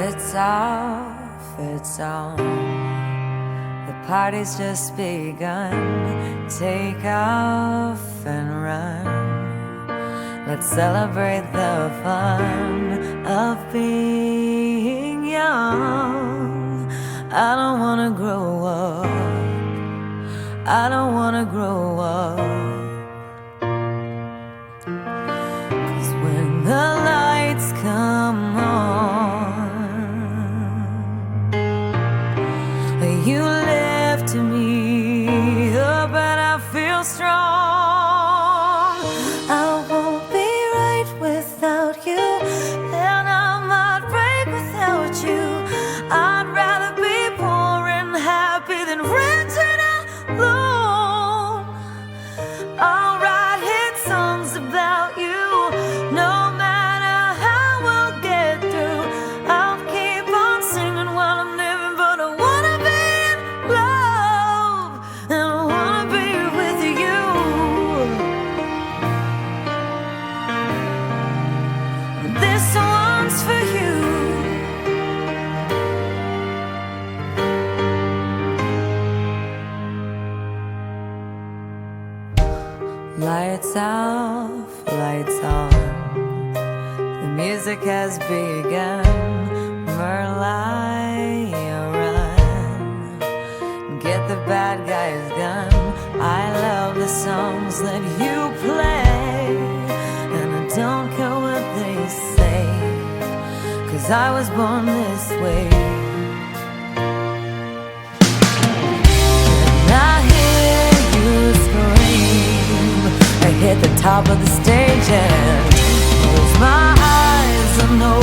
It's off, it's on. The party's just begun. Take off and run. Let's celebrate the fun of being young. I don't wanna grow up. I don't wanna grow up. 'Cause when the lights come on, you lift me up and I feel strong. I won't be right without you, and I might break without you. I'd rather be poor and happy than rich and alone. I'll write hit songs about you, no matter how we'll get through. I'll keep on singing while I'm living, but I wanna be in love, and I wanna be with you. This one's for you. Lights off, lights on. The music has begun. Merlion, run. Get the bad guy's gun. I love the songs that you play, and I don't care what they say, 'cause I was born this way. And I hear you scream. I hit the top of the stage and close my eyes. I know